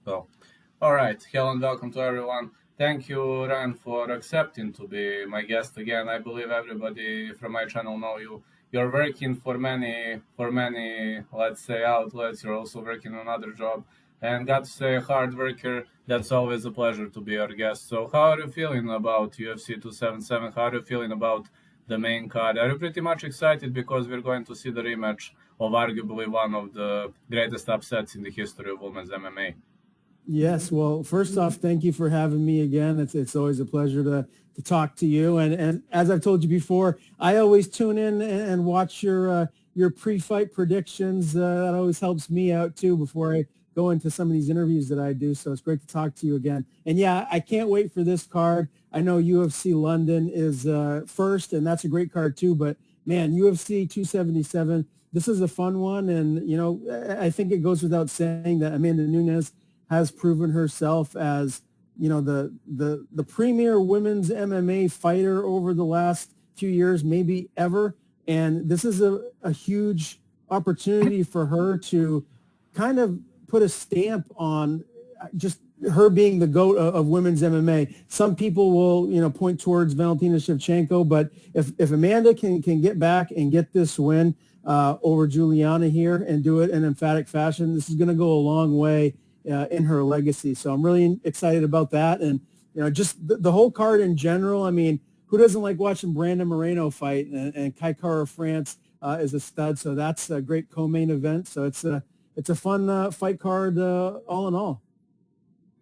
So, all right. Hello and welcome to everyone. Thank you, Ryan, for accepting to be my guest again. I believe everybody from my channel know you. You're working for many, let's say, outlets. You're also working on another job, and got to say, a hard worker. That's always a pleasure to be your guest. So, how are you feeling about UFC 277? How are you feeling about the main card? Are you pretty much excited because we're going to see the rematch of arguably one of the greatest upsets in the history of women's MMA? Yes. Well, first off, thank you for having me again. It's always a pleasure to talk to you. And as I've told you before, I always tune in and watch your pre-fight predictions. That always helps me out too before I go into some of these interviews that I do. So it's great to talk to you again. And yeah, I can't wait for this card. I know UFC London is first, and that's a great card too. But man, UFC 277, this is a fun one. And you know, I think it goes without saying that Amanda Nunes has proven herself as, you know, the premier women's MMA fighter over the last few years, maybe ever. And this is a huge opportunity for her to kind of put a stamp on just her being the GOAT of women's MMA. Some people will, you know, point towards Valentina Shevchenko, but if Amanda can get back and get this win over Juliana here and do it in emphatic fashion, this is going to go a long way in her legacy. So I'm really excited about that. And, you know, just the whole card in general. I mean, who doesn't like watching Brandon Moreno fight? And Kai Kara France is a stud. So that's a great co-main event. So it's a fun fight card all in all.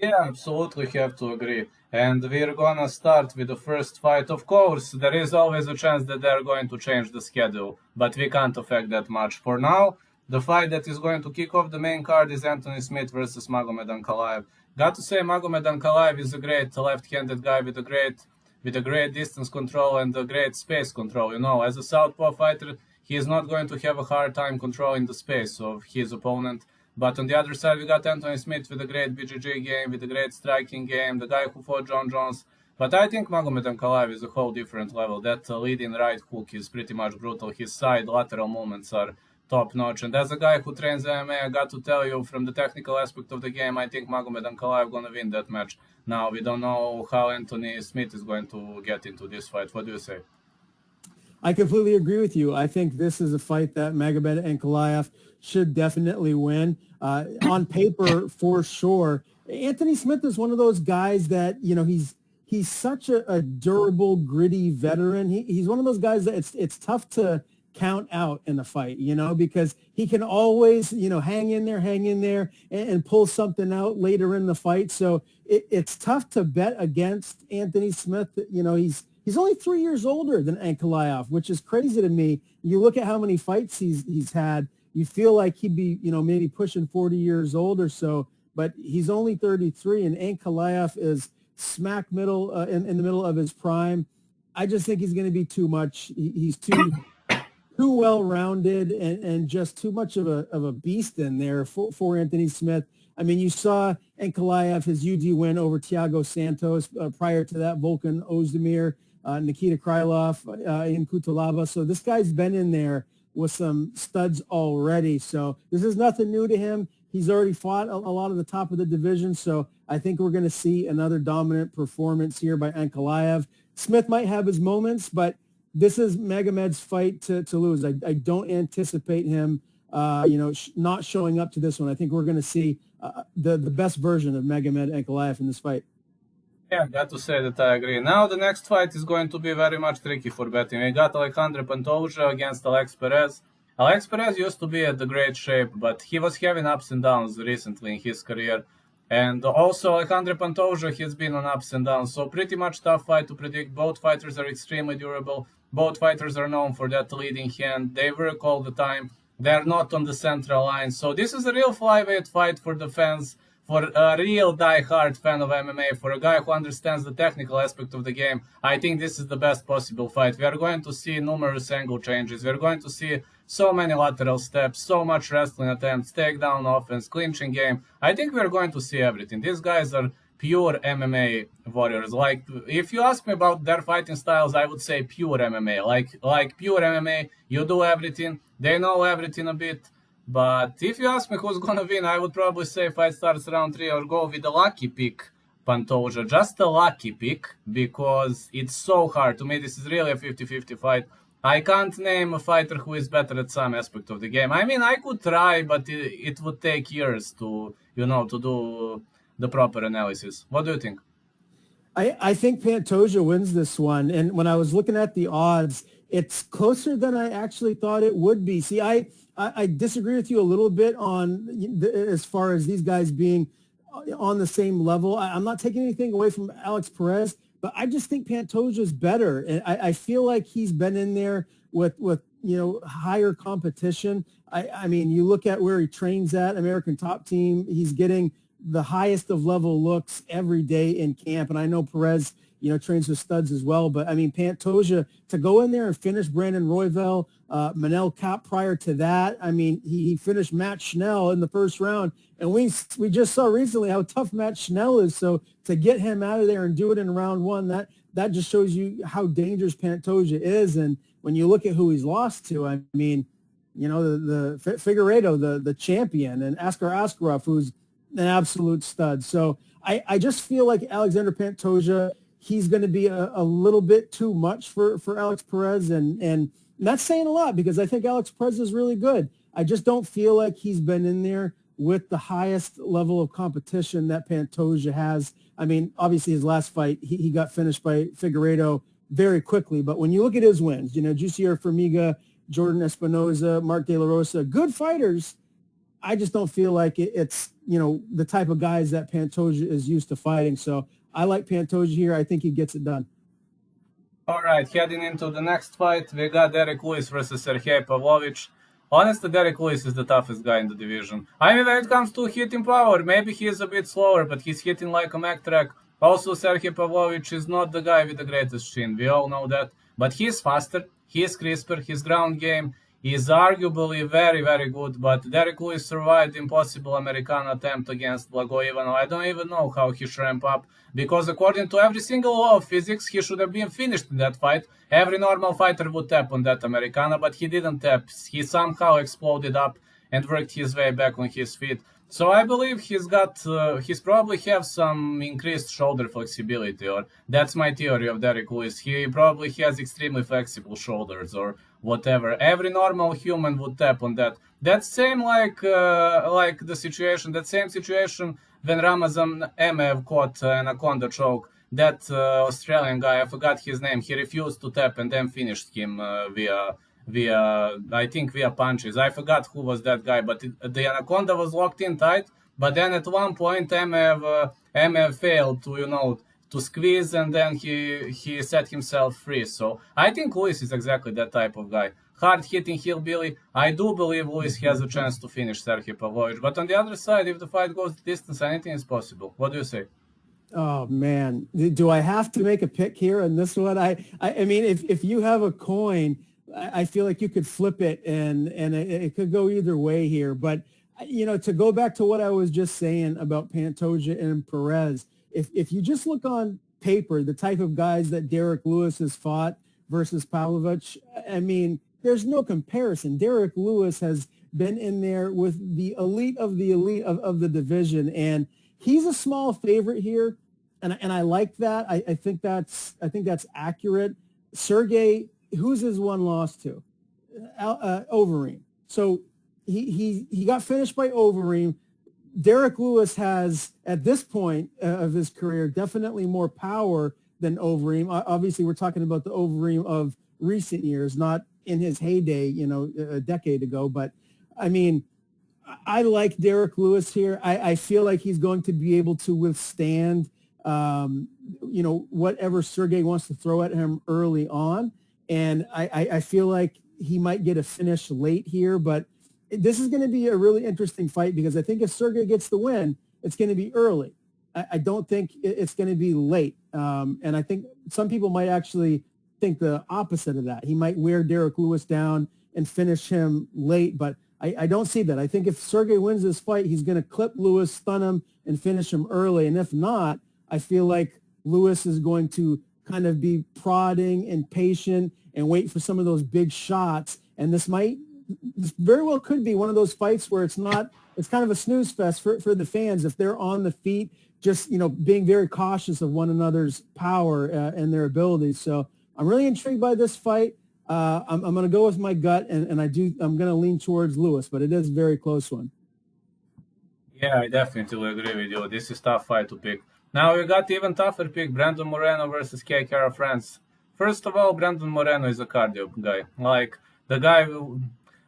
Yeah, absolutely have to agree. And we're gonna start with the first fight. Of course, there is always a chance that they're going to change the schedule, but we can't affect that much. For now, the fight that is going to kick off the main card is Anthony Smith versus Magomed Ankalaev. Got to say, Magomed Ankalaev is a great left-handed guy with a great distance control and a great space control. You know, as a southpaw fighter, he is not going to have a hard time controlling the space of his opponent. But on the other side, we got Anthony Smith with a great BJJ game, with a great striking game, the guy who fought John Jones. But I think Magomed Ankalaev is a whole different level. That leading right hook is pretty much brutal. His side lateral movements are top notch. And as a guy who trains MMA, I got to tell you, from the technical aspect of the game, I think Magomed Ankalaev gonna win that match. Now we don't know how Anthony Smith is going to get into this fight. What do you say? I completely agree with you. I think this is a fight that Magomed Ankalaev should definitely win. On paper, for sure. Anthony Smith is one of those guys that, you know, he's such a durable, gritty veteran. He's one of those guys that it's tough to count out in the fight, you know, because he can always, you know, hang in there and pull something out later in the fight. So it's tough to bet against Anthony Smith. You know, he's only 3 years older than Ankalaev, which is crazy to me. You look at how many fights he's had, you feel like he'd be, you know, maybe pushing 40 years old or so, but he's only 33, and Ankalaev is smack middle in the middle of his prime. I just think he's going to be too much. He's too well-rounded and just too much of a beast in there for Anthony Smith. I mean, you saw Ankalaev, his UD win over Thiago Santos. Prior to that, Volkan Ozdemir, Nikita Krylov in Kutalaba. So this guy's been in there with some studs already. So this is nothing new to him. He's already fought a lot of the top of the division. So I think we're going to see another dominant performance here by Ankalaev. Smith might have his moments, but this is Magomed's fight to lose. I don't anticipate him, not showing up to this one. I think we're going to see the best version of Magomed Ankalaev in this fight. Yeah, got to say that I agree. Now the next fight is going to be very much tricky for betting. We got Alexandre Pantoja against Alex Perez. Alex Perez used to be at the great shape, but he was having ups and downs recently in his career. And also Alexandre Pantoja has been on ups and downs, so pretty much tough fight to predict. Both fighters are extremely durable. Both fighters are known for that leading hand. They work all the time. They're not on the central line. So this is a real flyweight fight for the fans, for a real die-hard fan of MMA, for a guy who understands the technical aspect of the game. I think this is the best possible fight. We are going to see numerous angle changes. We are going to see so many lateral steps, so much wrestling attempts, takedown offense, clinching game. I think we are going to see everything. These guys are pure MMA warriors. Like, if you ask me about their fighting styles, I would say pure MMA. Like pure MMA, you do everything. They know everything a bit. But if you ask me who's gonna win, I would probably say fight starts round 3 or go with a lucky pick, Pantoja. Just a lucky pick, because it's so hard. To me, this is really a 50-50 fight. I can't name a fighter who is better at some aspect of the game. I mean, I could try, but it would take years to, to do the proper analysis. What do you think? I think Pantoja wins this one. And when I was looking at the odds, it's closer than I actually thought it would be. See, I disagree with you a little bit on as far as these guys being on the same level. I'm not taking anything away from Alex Perez, but I just think Pantoja is better. And I feel like he's been in there with higher competition. I mean, you look at where he trains at, American Top Team, he's getting the highest of level looks every day in camp. And I know Perez, trains with studs as well. But, I mean, Pantoja, to go in there and finish Brandon Royval, Manel Kape prior to that, I mean, he finished Matt Schnell in the first round. And we just saw recently how tough Matt Schnell is. So to get him out of there and do it in round one, that just shows you how dangerous Pantoja is. And when you look at who he's lost to, I mean, the Figueiredo, the champion, and Askar Askarov, who's an absolute stud. So I just feel like Alexandre Pantoja, he's going to be a little bit too much for Alex Perez. And that's saying a lot because I think Alex Perez is really good. I just don't feel like he's been in there with the highest level of competition that Pantoja has. I mean, obviously his last fight, he got finished by Figueiredo very quickly. But when you look at his wins, Jussier Formiga, Jordan Espinoza, Mark De La Rosa, good fighters. I just don't feel like it's, the type of guys that Pantoja is used to fighting. So I like Pantoja here. I think he gets it done. All right, heading into the next fight, we got Derrick Lewis versus Sergei Pavlovich. Honestly, Derrick Lewis is the toughest guy in the division. I mean, when it comes to hitting power, maybe he is a bit slower, but he's hitting like a Mack truck. Also, Sergei Pavlovich is not the guy with the greatest chin. We all know that. But he's faster, he's crisper, his ground game is arguably very, very good, but Derrick Lewis survived the impossible American attempt against Blago Ivanov. I don't even know how he should ramp up, because according to every single law of physics, he should have been finished in that fight. Every normal fighter would tap on that Americana, but he didn't tap. He somehow exploded up and worked his way back on his feet. So I believe he's probably have some increased shoulder flexibility, or that's my theory of Derrick Lewis. He probably has extremely flexible shoulders or whatever. Every normal human would tap on that. That same like the same situation when Ramazan Emeev caught an anaconda choke. That Australian guy, I forgot his name, he refused to tap and then finished him via punches. I forgot who was that guy, but the anaconda was locked in tight. But then at one point, Emeev failed to squeeze, and then he set himself free. So I think Lewis is exactly that type of guy. Hard-hitting hillbilly. I do believe Lewis has a chance to finish Sergei Pavlovich. But on the other side, if the fight goes the distance, anything is possible. What do you say? Oh man, do I have to make a pick here on this one? I mean, if you have a coin, I feel like you could flip it and it could go either way here. But to go back to what I was just saying about Pantoja and Perez, if you just look on paper, the type of guys that Derrick Lewis has fought versus Pavlovich, I mean, there's no comparison. Derrick Lewis has been in there with the elite of the division, and he's a small favorite here. And I like that. I think that's accurate. Sergei, who's his one loss to? Overeem. So he got finished by Overeem. Derrick Lewis has, at this point of his career, definitely more power than Overeem. Obviously, we're talking about the Overeem of recent years, not in his heyday, a decade ago. But, I mean, I like Derrick Lewis here. I feel like he's going to be able to withstand whatever Sergei wants to throw at him early on. And I feel like he might get a finish late here, but this is going to be a really interesting fight because I think if Sergei gets the win, it's going to be early. I don't think it's going to be late. And I think some people might actually think the opposite of that. He might wear Derrick Lewis down and finish him late, but I don't see that. I think if Sergei wins this fight, he's going to clip Lewis, stun him, and finish him early. And if not, I feel like Lewis is going to kind of be prodding and patient and wait for some of those big shots. And this might this very well could be one of those fights where it's kind of a snooze fest for the fans if they're on the feet, just, being very cautious of one another's power and their abilities. So I'm really intrigued by this fight. I'm going to go with my gut, and I'm going to lean towards Lewis, but it is a very close one. Yeah, I definitely agree with you. This is a tough fight to pick. Now we got even tougher pick, Brandon Moreno versus K. Kara France. First of all, Brandon Moreno is a cardio guy. Like, the guy,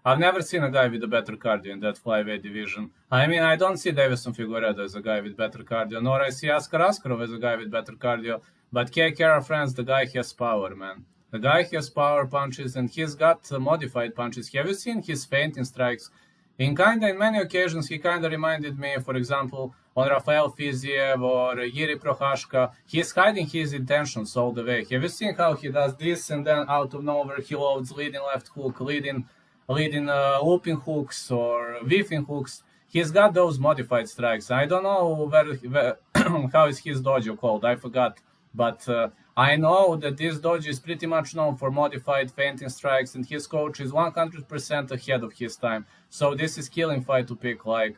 I've never seen a guy with a better cardio in that flyweight division. I mean, I don't see Davison Figueiredo as a guy with better cardio, nor I see Askar Askarov as a guy with better cardio. But K. Kara France, the guy has power, man. The guy has power punches, and he's got modified punches. Have you seen his feinting strikes? In many occasions, he kind of reminded me, for example, on Rafael Fiziev or Yuri Prohashka. He's hiding his intentions all the way. Have you seen how he does this, and then out of nowhere he loads leading left hook, leading looping hooks or whiffing hooks? He's got those modified strikes. I don't know where how is his dojo called. I forgot. But I know that this dojo is pretty much known for modified feinting strikes, and his coach is 100% ahead of his time. So this is killing fight to pick. Like,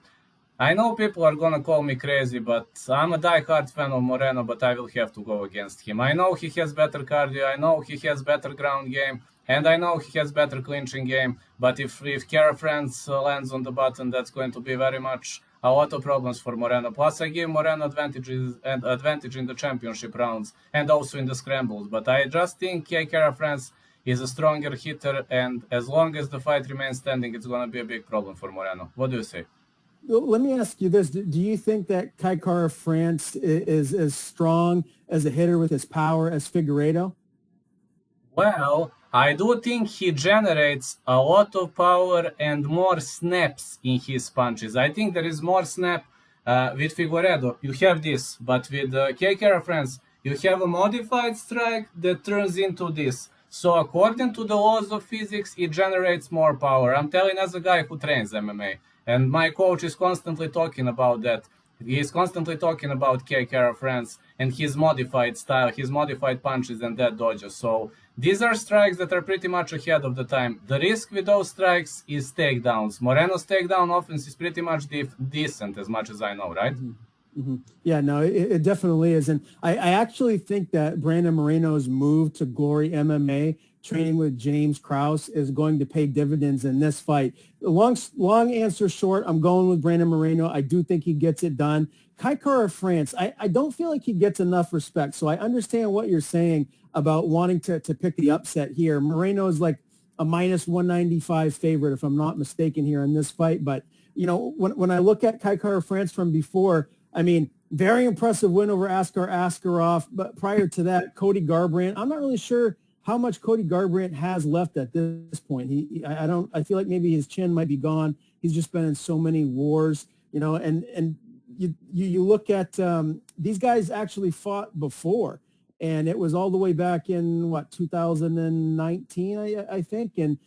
I know people are gonna call me crazy, but I'm a die-hard fan of Moreno, but I will have to go against him. I know he has better cardio, I know he has better ground game, and I know he has better clinching game. But if Kara France lands on the button, that's going to be very much a lot of problems for Moreno. Plus, I give Moreno advantage in the championship rounds and also in the scrambles. But I just think Kara France is a stronger hitter, and as long as the fight remains standing, it's going to be a big problem for Moreno. What do you say? Well, let me ask you this. Do you think that Kara France is as strong as a hitter with his power as Figueiredo? Well, I do think he generates a lot of power and more snaps in his punches. I think there is more snap with Figueiredo. You have this, but with Kara France, you have a modified strike that turns into this. So according to the laws of physics, it generates more power. I'm telling as a guy who trains MMA, and my coach is constantly talking about that. He is constantly talking about Kara France and his modified style, his modified punches and that dojo. So these are strikes that are pretty much ahead of the time. The risk with those strikes is takedowns. Moreno's takedown offense is pretty much decent, as much as I know, right? Mm-hmm. Mm-hmm. Yeah, no, it definitely is. And I actually think that Brandon Moreno's move to Glory MMA, training with James Krause, is going to pay dividends in this fight. Long answer short, I'm going with Brandon Moreno. I do think he gets it done. Kara France, I don't feel like he gets enough respect. So I understand what you're saying about wanting to pick the upset here. Moreno is like a minus 195 favorite, if I'm not mistaken, here in this fight. But, when I look at Kara France from before, I mean, very impressive win over Askar Askarov. But prior to that, Cody Garbrandt, I'm not really sure how much Cody Garbrandt has left at this point. I feel like maybe his chin might be gone. He's just been in so many wars, and you look at these guys actually fought before, and it was all the way back in 2019, I think. And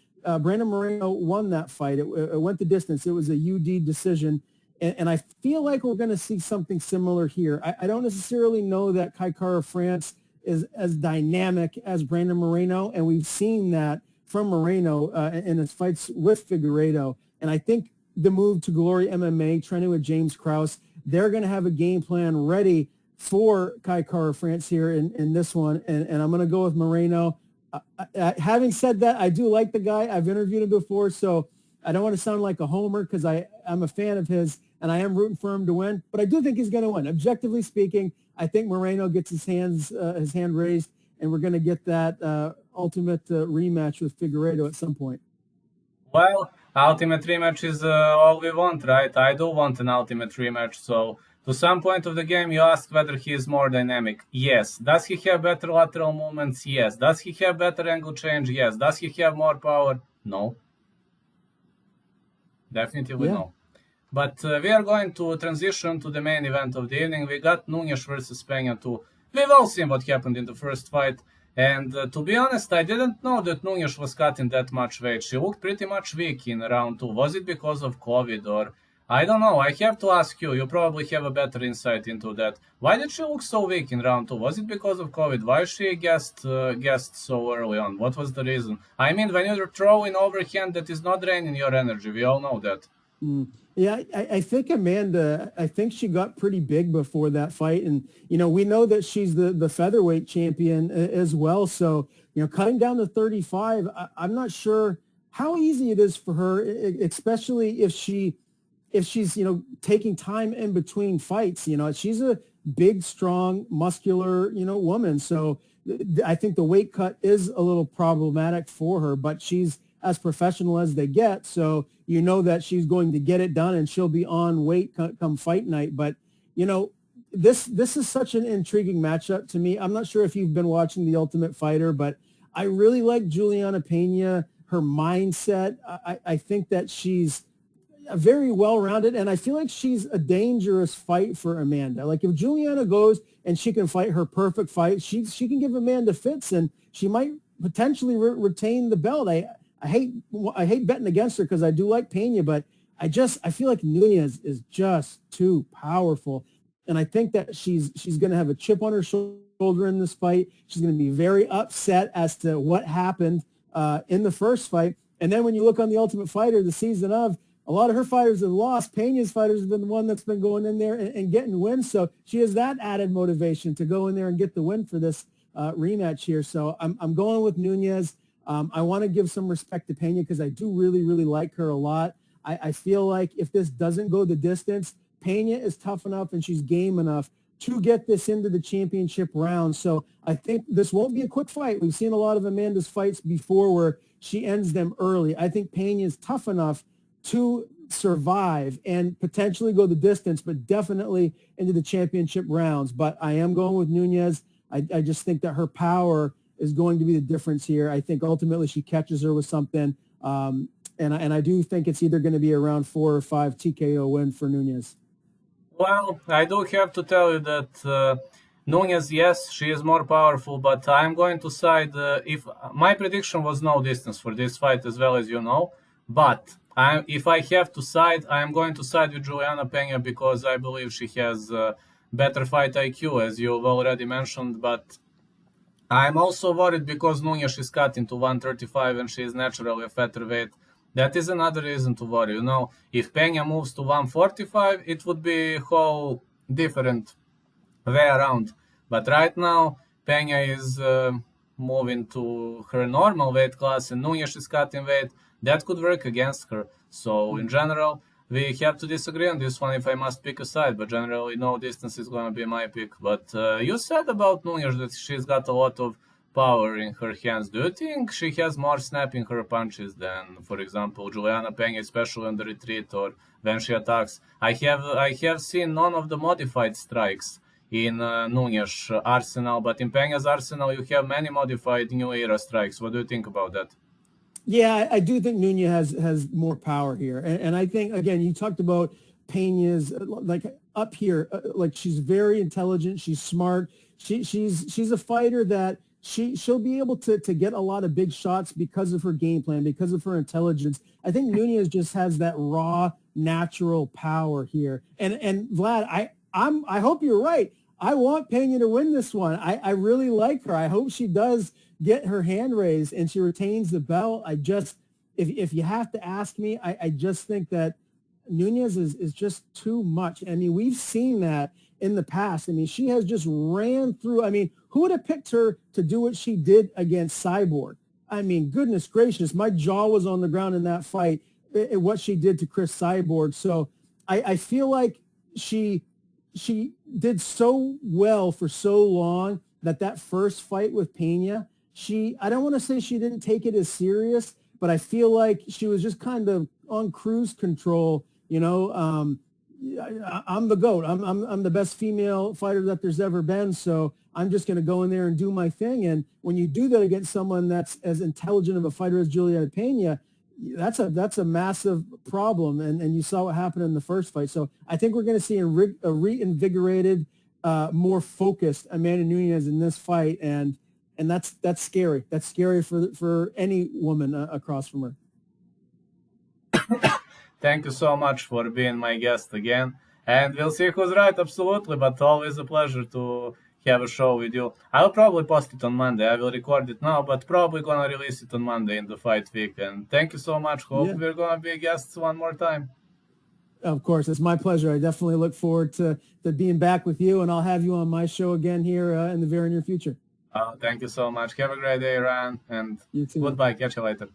Brandon Moreno won that fight. It went the distance. It was a UD decision. And I feel like we're going to see something similar here. I don't necessarily know that Kara France is as dynamic as Brandon Moreno, and we've seen that from Moreno in his fights with Figueiredo. And I think the move to Glory MMA, training with James Krause, they're going to have a game plan ready for Kara France here in this one, and I'm going to go with Moreno. Having said that, I do like the guy. I've interviewed him before, so I don't want to sound like a homer because I'm a fan of his, and I am rooting for him to win. But I do think he's going to win. Objectively speaking, I think Moreno gets his hand raised, and we're going to get that ultimate rematch with Figueiredo at some point. Well, ultimate rematch is all we want, right? I do want an ultimate rematch. So to some point of the game, you ask whether he is more dynamic. Yes. Does he have better lateral movements? Yes. Does he have better angle change? Yes. Does he have more power? No. Definitely no. But we are going to transition to the main event of the evening. We got Nunes versus Pena 2. We've all seen what happened in the first fight. And to be honest, I didn't know that Nunes was cutting that much weight. She looked pretty much weak in round 2. Was it because of COVID, or I don't know. I have to ask you. You probably have a better insight into that. Why did she look so weak in round two? Was it because of COVID? Why she guessed so early on? What was the reason? I mean, when you're throwing overhand, that is not draining your energy. We all know that. Yeah, I think Amanda, I think she got pretty big before that fight. And, we know that she's the featherweight champion as well. So, cutting down to 35, I'm not sure how easy it is for her, especially if she's, taking time in between fights. She's a big, strong, muscular, woman. So I think the weight cut is a little problematic for her, but she's as professional as they get. So that she's going to get it done and she'll be on weight come fight night. But, this is such an intriguing matchup to me. I'm not sure if you've been watching The Ultimate Fighter, but I really like Juliana Pena, her mindset. I think that she's very well-rounded, and I feel like she's a dangerous fight for Amanda. Like if Juliana goes and she can fight her perfect fight, she can give Amanda fits, and she might potentially retain the belt. I hate betting against her because I do like Pena, but I feel like Nunez is just too powerful, and I think that she's going to have a chip on her shoulder in this fight. She's going to be very upset as to what happened in the first fight, and then when you look on The Ultimate Fighter, the season of, a lot of her fighters have lost. Pena's fighters have been the one that's been going in there and getting wins. So she has that added motivation to go in there and get the win for this rematch here. So I'm going with Nunez. I want to give some respect to Pena because I do really, really like her a lot. I feel like if this doesn't go the distance, Pena is tough enough and she's game enough to get this into the championship round. So I think this won't be a quick fight. We've seen a lot of Amanda's fights before where she ends them early. I think Pena is tough enough to survive and potentially go the distance, but definitely into the championship rounds. But I am going with Nunez. I just think that her power is going to be the difference here. I think ultimately she catches her with something. And I do think it's either going to be a round 4 or 5 TKO win for Nunez. Well, I do have to tell you that Nunez, yes, she is more powerful, but I'm going to side, if my prediction was no distance for this fight as well, as you know, but if I have to side, I am going to side with Juliana Pena because I believe she has better fight IQ, as you've already mentioned. But I'm also worried because Nunez is cut into 135 and she is naturally a featherweight. That is another reason to worry. If Pena moves to 145, it would be a whole different way around. But right now, Pena is moving to her normal weight class and Nunez is cutting weight. That could work against her. So in general, we have to disagree on this one if I must pick a side, but generally no distance is going to be my pick. But you said about Nunez that she's got a lot of power in her hands. Do you think she has more snap in her punches than, for example, Juliana Pena, especially on the retreat or when she attacks? I have seen none of the modified strikes in Nunez arsenal, but in Pena's arsenal you have many modified new era strikes. What do you think about that? Yeah, I do think Nunez has more power here. And I think, again, you talked about Pena's, like up here, like she's very intelligent. She's smart. She's a fighter that she'll be able to get a lot of big shots because of her game plan, because of her intelligence. I think Nunez just has that raw, natural power here. And Vlad, I hope you're right. I want Pena to win this one. I really like her. I hope she does get her hand raised and she retains the belt. If you have to ask me, I just think that Nunez is just too much. I mean, we've seen that in the past. I mean, she has just ran through. I mean, who would have picked her to do what she did against Cyborg? I mean, goodness gracious, my jaw was on the ground in that fight, what she did to Chris Cyborg. So I feel like she did so well for so long that first fight with Pena, I don't want to say she didn't take it as serious, but I feel like she was just kind of on cruise control. I'm the GOAT. I'm the best female fighter that there's ever been. So I'm just going to go in there and do my thing. And when you do that against someone that's as intelligent of a fighter as Juliana Pena, that's a massive problem. And you saw what happened in the first fight. So I think we're going to see a reinvigorated, more focused Amanda Nunez in this fight. And that's scary. That's scary for any woman across from her. Thank you so much for being my guest again. And we'll see who's right, absolutely, but always a pleasure to have a show with you. I'll probably post it on Monday. I will record it now, but probably gonna release it on Monday in the fight week. And thank you so much. Hope we're gonna be guests one more time. Of course, it's my pleasure. I definitely look forward to being back with you, and I'll have you on my show again here in the very near future. Thank you so much. Have a great day, Ryan, and You too. goodbye. Catch you later.